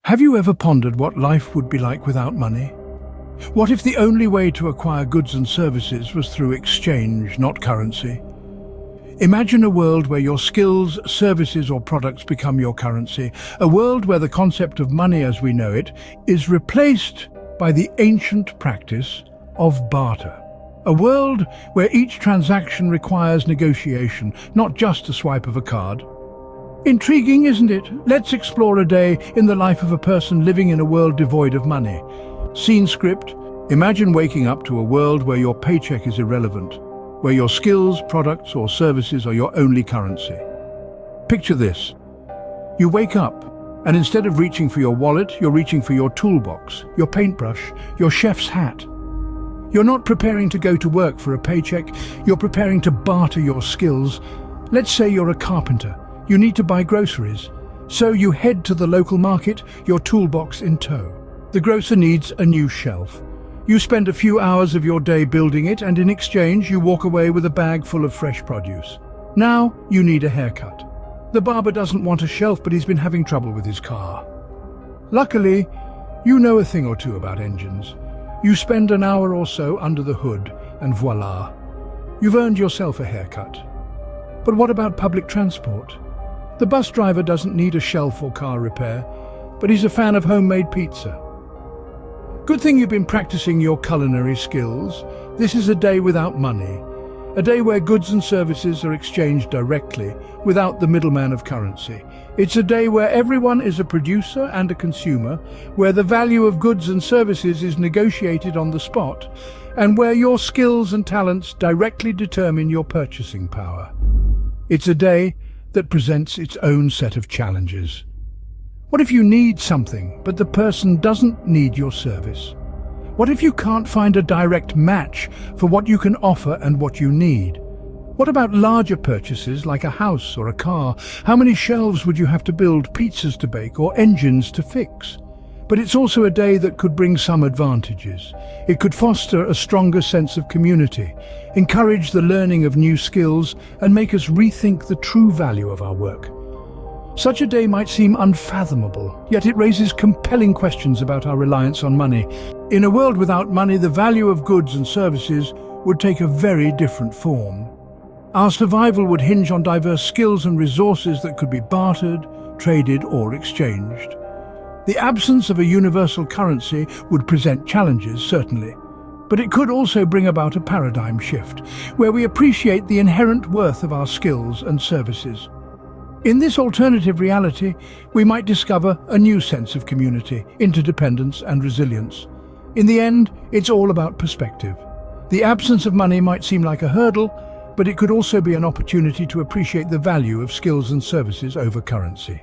Have you ever pondered what life would be like without money? What if the only way to acquire goods and services was through exchange, not currency? Imagine a world where your skills, services or products become your currency, a world where the concept of money as we know it is replaced by the ancient practice of barter. A world where each transaction requires negotiation, not just a swipe of a card. Intriguing, isn't it? Let's explore a day in the life of a person living in a world devoid of money. Scene script: imagine waking up to a world where your paycheck is irrelevant, where your skills, products or services are your only currency. Picture this. You wake up, and instead of reaching for your wallet, you're reaching for your toolbox, your paintbrush, your chef's hat. You're not preparing to go to work for a paycheck, you're preparing to barter your skills. Let's say you're a carpenter. You need to buy groceries. So you head to the local market, your toolbox in tow. The grocer needs a new shelf. You spend a few hours of your day building it, and in exchange you walk away with a bag full of fresh produce. Now you need a haircut. The barber doesn't want a shelf, but he's been having trouble with his car. Luckily, you know a thing or two about engines. You spend an hour or so under the hood, and voila, you've earned yourself a haircut. But what about public transport? The bus driver doesn't need a shelf or car repair, but he's a fan of homemade pizza. Good thing you've been practicing your culinary skills. This is a day without money, a day where goods and services are exchanged directly, without the middleman of currency. It's a day where everyone is a producer and a consumer, where the value of goods and services is negotiated on the spot, and where your skills and talents directly determine your purchasing power. It's a day that presents its own set of challenges. What if you need something, but the person doesn't need your service? What if you can't find a direct match for what you can offer and what you need? What about larger purchases like a house or a car? How many shelves would you have to build, pizzas to bake, or engines to fix? But it's also a day that could bring some advantages. It could foster a stronger sense of community, encourage the learning of new skills, and make us rethink the true value of our work. Such a day might seem unfathomable, yet it raises compelling questions about our reliance on money. In a world without money, the value of goods and services would take a very different form. Our survival would hinge on diverse skills and resources that could be bartered, traded, or exchanged. The absence of a universal currency would present challenges, certainly, but it could also bring about a paradigm shift, where we appreciate the inherent worth of our skills and services. In this alternative reality, we might discover a new sense of community, interdependence, and resilience. In the end, it's all about perspective. The absence of money might seem like a hurdle, but it could also be an opportunity to appreciate the value of skills and services over currency.